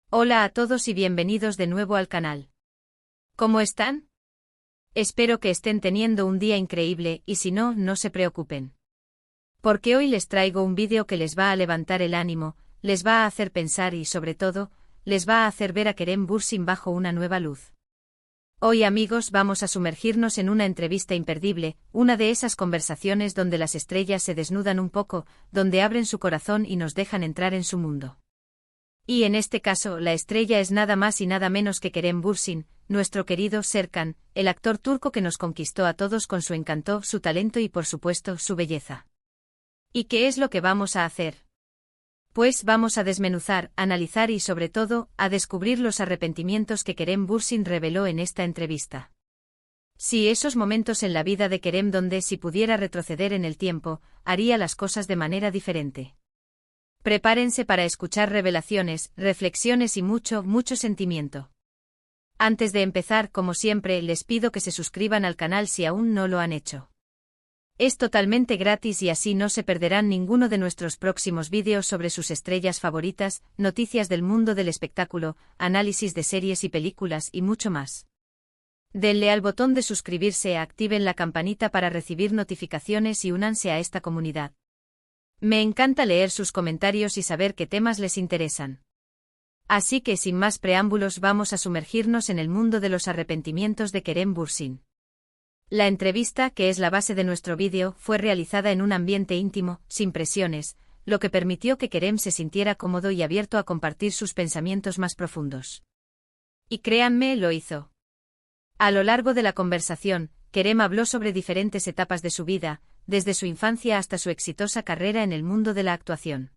Hola a todos y bienvenidos de nuevo al canal. ¿Cómo están? Espero que estén teniendo un día increíble y si no, no se preocupen. Porque hoy les traigo un vídeo que les va a levantar el ánimo, les va a hacer pensar y sobre todo, les va a hacer ver a Kerem Bürsin bajo una nueva luz. Hoy amigos vamos a sumergirnos en una entrevista imperdible, una de esas conversaciones donde las estrellas se desnudan un poco, donde abren su corazón y nos dejan entrar en su mundo. Y en este caso la estrella es nada más y nada menos que Kerem Bürsin, nuestro querido Serkan, el actor turco que nos conquistó a todos con su encanto, su talento y por supuesto su belleza. ¿Y qué es lo que vamos a hacer? Pues vamos a desmenuzar, analizar y sobre todo, a descubrir los arrepentimientos que Kerem Bürsin reveló en esta entrevista. Sí, esos momentos en la vida de Kerem donde si pudiera retroceder en el tiempo, haría las cosas de manera diferente. Prepárense para escuchar revelaciones, reflexiones y mucho sentimiento. Antes de empezar, como siempre, les pido que se suscriban al canal si aún no lo han hecho. Es totalmente gratis y así no se perderán ninguno de nuestros próximos vídeos sobre sus estrellas favoritas, noticias del mundo del espectáculo, análisis de series y películas y mucho más. Denle al botón de suscribirse, activen la campanita para recibir notificaciones y únanse a esta comunidad. Me encanta leer sus comentarios y saber qué temas les interesan. Así que sin más preámbulos vamos a sumergirnos en el mundo de los arrepentimientos de Kerem Bürsin. La entrevista, que es la base de nuestro vídeo, fue realizada en un ambiente íntimo, sin presiones, lo que permitió que Kerem se sintiera cómodo y abierto a compartir sus pensamientos más profundos. Y créanme, lo hizo. A lo largo de la conversación, Kerem habló sobre diferentes etapas de su vida, desde su infancia hasta su exitosa carrera en el mundo de la actuación.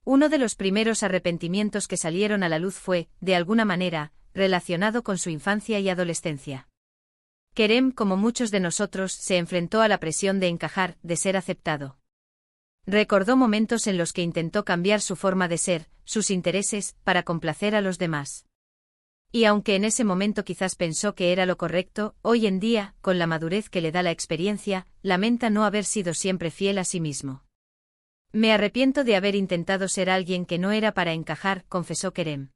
Uno de los primeros arrepentimientos que salieron a la luz fue, de alguna manera, relacionado con su infancia y adolescencia. Kerem, como muchos de nosotros, se enfrentó a la presión de encajar, de ser aceptado. Recordó momentos en los que intentó cambiar su forma de ser, sus intereses, para complacer a los demás. Y aunque en ese momento quizás pensó que era lo correcto, hoy en día, con la madurez que le da la experiencia, lamenta no haber sido siempre fiel a sí mismo. Me arrepiento de haber intentado ser alguien que no era para encajar, confesó Kerem.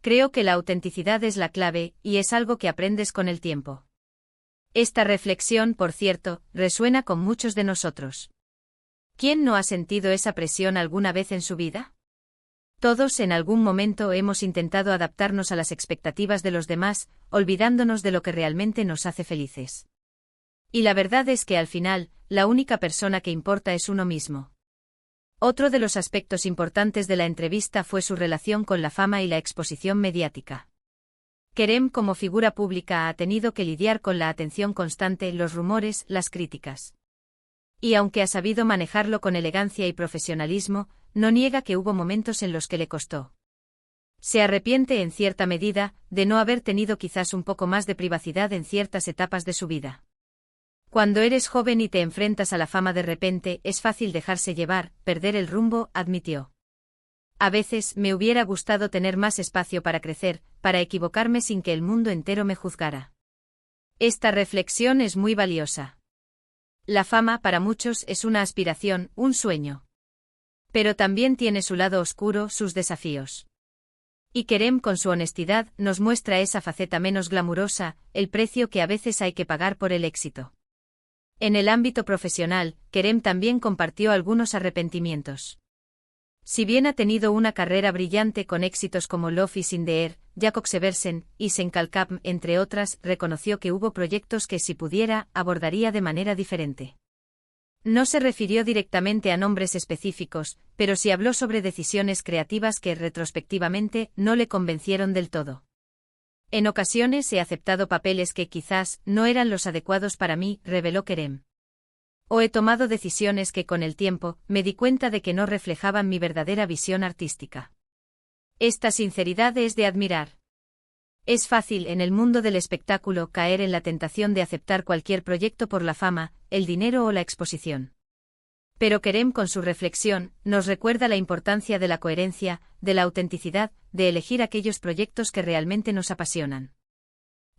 Creo que la autenticidad es la clave, y es algo que aprendes con el tiempo. Esta reflexión, por cierto, resuena con muchos de nosotros. ¿Quién no ha sentido esa presión alguna vez en su vida? Todos en algún momento hemos intentado adaptarnos a las expectativas de los demás, olvidándonos de lo que realmente nos hace felices. Y la verdad es que al final, la única persona que importa es uno mismo. Otro de los aspectos importantes de la entrevista fue su relación con la fama y la exposición mediática. Kerem, como figura pública, ha tenido que lidiar con la atención constante, los rumores, las críticas. Y aunque ha sabido manejarlo con elegancia y profesionalismo, no niega que hubo momentos en los que le costó. Se arrepiente en cierta medida de no haber tenido quizás un poco más de privacidad en ciertas etapas de su vida. Cuando eres joven y te enfrentas a la fama de repente, es fácil dejarse llevar, perder el rumbo, admitió. A veces me hubiera gustado tener más espacio para crecer, para equivocarme sin que el mundo entero me juzgara. Esta reflexión es muy valiosa. La fama para muchos es una aspiración, un sueño. Pero también tiene su lado oscuro, sus desafíos. Y Kerem, con su honestidad, nos muestra esa faceta menos glamurosa, el precio que a veces hay que pagar por el éxito. En el ámbito profesional, Kerem también compartió algunos arrepentimientos. Si bien ha tenido una carrera brillante con éxitos como Love is in the Air, Jakob Seversen y Senkalkap, entre otras, reconoció que hubo proyectos que si pudiera, abordaría de manera diferente. No se refirió directamente a nombres específicos, pero sí habló sobre decisiones creativas que, retrospectivamente, no le convencieron del todo. En ocasiones he aceptado papeles que quizás no eran los adecuados para mí, reveló Kerem. O he tomado decisiones que con el tiempo me di cuenta de que no reflejaban mi verdadera visión artística. Esta sinceridad es de admirar. Es fácil en el mundo del espectáculo caer en la tentación de aceptar cualquier proyecto por la fama, el dinero o la exposición. Pero Kerem, con su reflexión, nos recuerda la importancia de la coherencia, de la autenticidad, de elegir aquellos proyectos que realmente nos apasionan.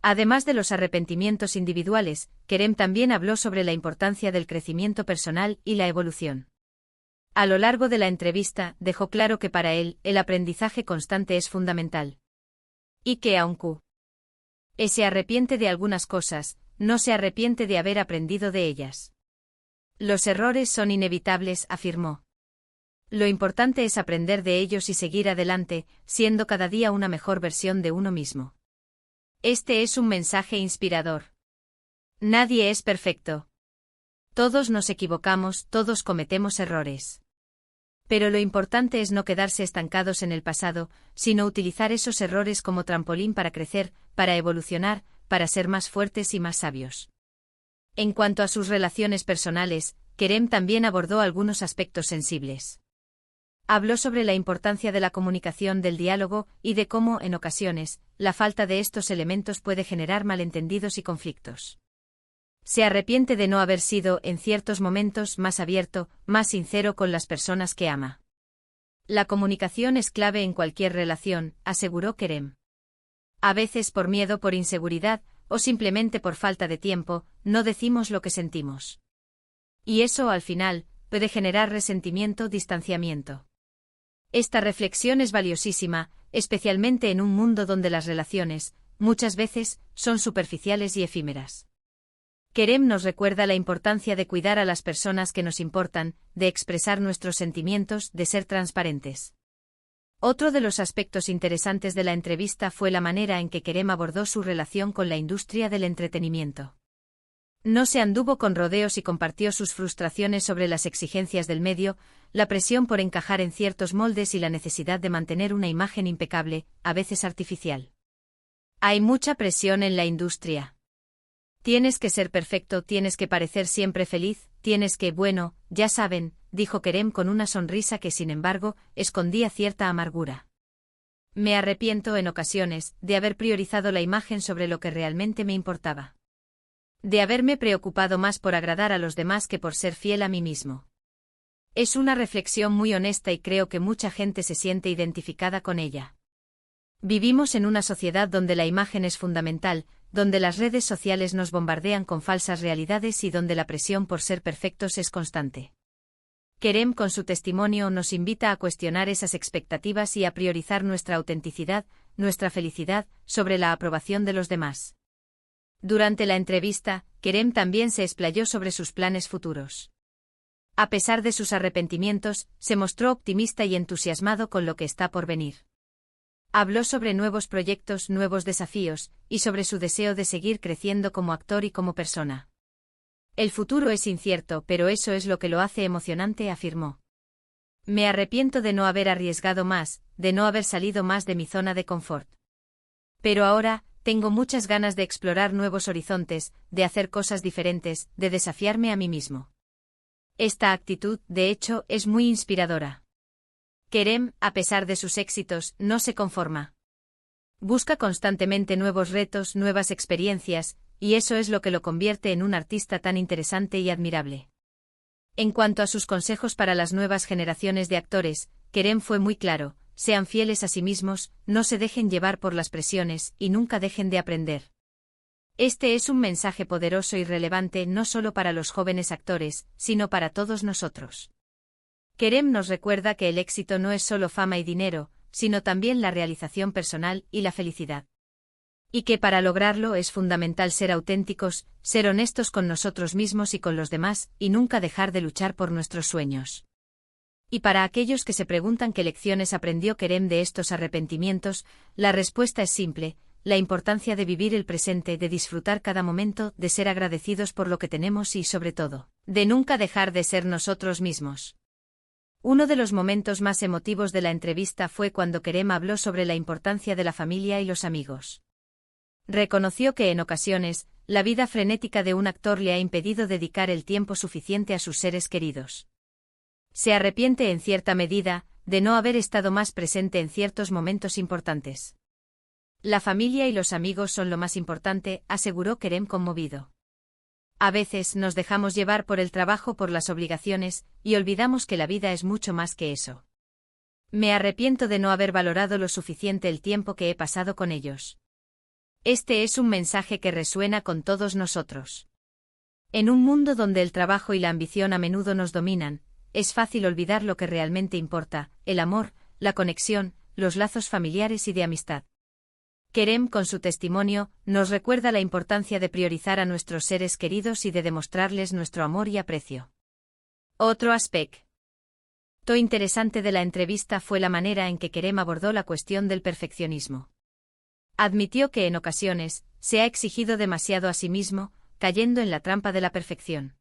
Además de los arrepentimientos individuales, Kerem también habló sobre la importancia del crecimiento personal y la evolución. A lo largo de la entrevista, dejó claro que para él, el aprendizaje constante es fundamental. Y que aunque se arrepiente de algunas cosas, no se arrepiente de haber aprendido de ellas. Los errores son inevitables, afirmó. Lo importante es aprender de ellos y seguir adelante, siendo cada día una mejor versión de uno mismo. Este es un mensaje inspirador. Nadie es perfecto. Todos nos equivocamos, todos cometemos errores. Pero lo importante es no quedarse estancados en el pasado, sino utilizar esos errores como trampolín para crecer, para evolucionar, para ser más fuertes y más sabios. En cuanto a sus relaciones personales, Kerem también abordó algunos aspectos sensibles. Habló sobre la importancia de la comunicación, del diálogo, y de cómo, en ocasiones, la falta de estos elementos puede generar malentendidos y conflictos. Se arrepiente de no haber sido, en ciertos momentos, más abierto, más sincero con las personas que ama. La comunicación es clave en cualquier relación, aseguró Kerem. A veces por miedo, por inseguridad, o simplemente por falta de tiempo, no decimos lo que sentimos. Y eso, al final, puede generar resentimiento, distanciamiento. Esta reflexión es valiosísima, especialmente en un mundo donde las relaciones, muchas veces, son superficiales y efímeras. Kerem nos recuerda la importancia de cuidar a las personas que nos importan, de expresar nuestros sentimientos, de ser transparentes. Otro de los aspectos interesantes de la entrevista fue la manera en que Kerem abordó su relación con la industria del entretenimiento. No se anduvo con rodeos y compartió sus frustraciones sobre las exigencias del medio, la presión por encajar en ciertos moldes y la necesidad de mantener una imagen impecable, a veces artificial. Hay mucha presión en la industria. Tienes que ser perfecto, tienes que parecer siempre feliz, tienes que, bueno, ya saben, dijo Kerem con una sonrisa que sin embargo, escondía cierta amargura. Me arrepiento en ocasiones, de haber priorizado la imagen sobre lo que realmente me importaba. De haberme preocupado más por agradar a los demás que por ser fiel a mí mismo. Es una reflexión muy honesta y creo que mucha gente se siente identificada con ella. Vivimos en una sociedad donde la imagen es fundamental, donde las redes sociales nos bombardean con falsas realidades y donde la presión por ser perfectos es constante. Kerem con su testimonio nos invita a cuestionar esas expectativas y a priorizar nuestra autenticidad, nuestra felicidad, sobre la aprobación de los demás. Durante la entrevista, Kerem también se explayó sobre sus planes futuros. A pesar de sus arrepentimientos, se mostró optimista y entusiasmado con lo que está por venir. Habló sobre nuevos proyectos, nuevos desafíos, y sobre su deseo de seguir creciendo como actor y como persona. El futuro es incierto, pero eso es lo que lo hace emocionante, afirmó. Me arrepiento de no haber arriesgado más, de no haber salido más de mi zona de confort. Pero ahora, tengo muchas ganas de explorar nuevos horizontes, de hacer cosas diferentes, de desafiarme a mí mismo. Esta actitud, de hecho, es muy inspiradora. Kerem, a pesar de sus éxitos, no se conforma. Busca constantemente nuevos retos, nuevas experiencias, y eso es lo que lo convierte en un artista tan interesante y admirable. En cuanto a sus consejos para las nuevas generaciones de actores, Kerem fue muy claro: sean fieles a sí mismos, no se dejen llevar por las presiones y nunca dejen de aprender. Este es un mensaje poderoso y relevante no solo para los jóvenes actores, sino para todos nosotros. Kerem nos recuerda que el éxito no es solo fama y dinero, sino también la realización personal y la felicidad. Y que para lograrlo es fundamental ser auténticos, ser honestos con nosotros mismos y con los demás, y nunca dejar de luchar por nuestros sueños. Y para aquellos que se preguntan qué lecciones aprendió Kerem de estos arrepentimientos, la respuesta es simple: la importancia de vivir el presente, de disfrutar cada momento, de ser agradecidos por lo que tenemos y, sobre todo, de nunca dejar de ser nosotros mismos. Uno de los momentos más emotivos de la entrevista fue cuando Kerem habló sobre la importancia de la familia y los amigos. Reconoció que en ocasiones, la vida frenética de un actor le ha impedido dedicar el tiempo suficiente a sus seres queridos. Se arrepiente en cierta medida de no haber estado más presente en ciertos momentos importantes. La familia y los amigos son lo más importante, aseguró Kerem conmovido. A veces nos dejamos llevar por el trabajo, por las obligaciones, y olvidamos que la vida es mucho más que eso. Me arrepiento de no haber valorado lo suficiente el tiempo que he pasado con ellos. Este es un mensaje que resuena con todos nosotros. En un mundo donde el trabajo y la ambición a menudo nos dominan, es fácil olvidar lo que realmente importa, el amor, la conexión, los lazos familiares y de amistad. Kerem, con su testimonio, nos recuerda la importancia de priorizar a nuestros seres queridos y de demostrarles nuestro amor y aprecio. Otro aspecto interesante de la entrevista fue la manera en que Kerem abordó la cuestión del perfeccionismo. Admitió que en ocasiones se ha exigido demasiado a sí mismo, cayendo en la trampa de la perfección.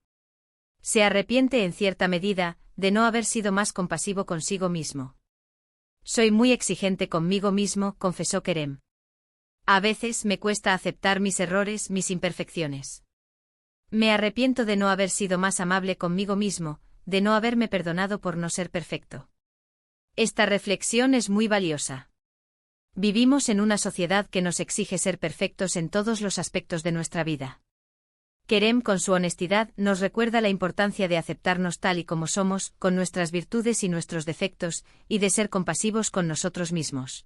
Se arrepiente en cierta medida de no haber sido más compasivo consigo mismo. Soy muy exigente conmigo mismo, confesó Kerem. A veces me cuesta aceptar mis errores, mis imperfecciones. Me arrepiento de no haber sido más amable conmigo mismo, de no haberme perdonado por no ser perfecto. Esta reflexión es muy valiosa. Vivimos en una sociedad que nos exige ser perfectos en todos los aspectos de nuestra vida. Kerem, con su honestidad, nos recuerda la importancia de aceptarnos tal y como somos, con nuestras virtudes y nuestros defectos, y de ser compasivos con nosotros mismos.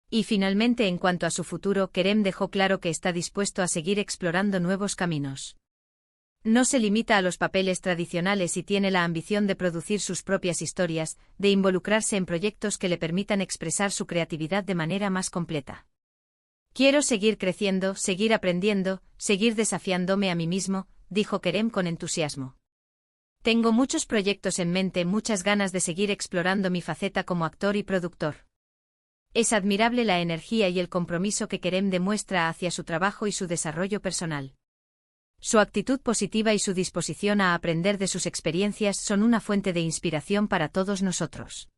Y finalmente, en cuanto a su futuro, Kerem dejó claro que está dispuesto a seguir explorando nuevos caminos. No se limita a los papeles tradicionales y tiene la ambición de producir sus propias historias, de involucrarse en proyectos que le permitan expresar su creatividad de manera más completa. Quiero seguir creciendo, seguir aprendiendo, seguir desafiándome a mí mismo, dijo Kerem con entusiasmo. Tengo muchos proyectos en mente, muchas ganas de seguir explorando mi faceta como actor y productor. Es admirable la energía y el compromiso que Kerem demuestra hacia su trabajo y su desarrollo personal. Su actitud positiva y su disposición a aprender de sus experiencias son una fuente de inspiración para todos nosotros.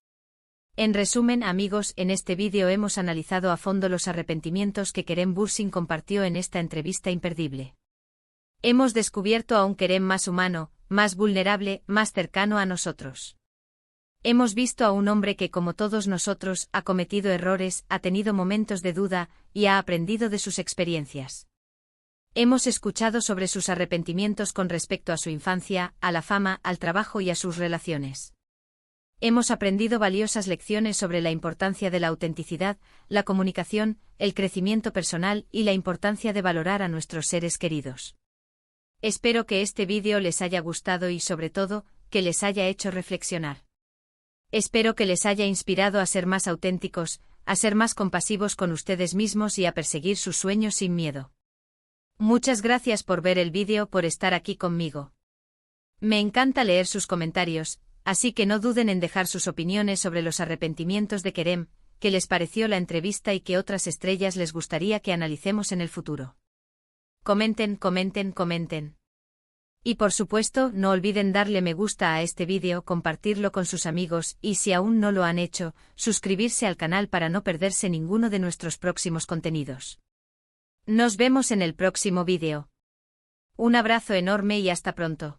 En resumen, amigos, en este vídeo hemos analizado a fondo los arrepentimientos que Kerem Bürsin compartió en esta entrevista imperdible. Hemos descubierto a un Kerem más humano, más vulnerable, más cercano a nosotros. Hemos visto a un hombre que, como todos nosotros, ha cometido errores, ha tenido momentos de duda, y ha aprendido de sus experiencias. Hemos escuchado sobre sus arrepentimientos con respecto a su infancia, a la fama, al trabajo y a sus relaciones. Hemos aprendido valiosas lecciones sobre la importancia de la autenticidad, la comunicación, el crecimiento personal y la importancia de valorar a nuestros seres queridos. Espero que este vídeo les haya gustado y, sobre todo, que les haya hecho reflexionar. Espero que les haya inspirado a ser más auténticos, a ser más compasivos con ustedes mismos y a perseguir sus sueños sin miedo. Muchas gracias por ver el vídeo, por estar aquí conmigo. Me encanta leer sus comentarios, así que no duden en dejar sus opiniones sobre los arrepentimientos de Kerem, qué les pareció la entrevista y qué otras estrellas les gustaría que analicemos en el futuro. Comenten, comenten, comenten. Y por supuesto, no olviden darle me gusta a este vídeo, compartirlo con sus amigos y, si aún no lo han hecho, suscribirse al canal para no perderse ninguno de nuestros próximos contenidos. Nos vemos en el próximo vídeo. Un abrazo enorme y hasta pronto.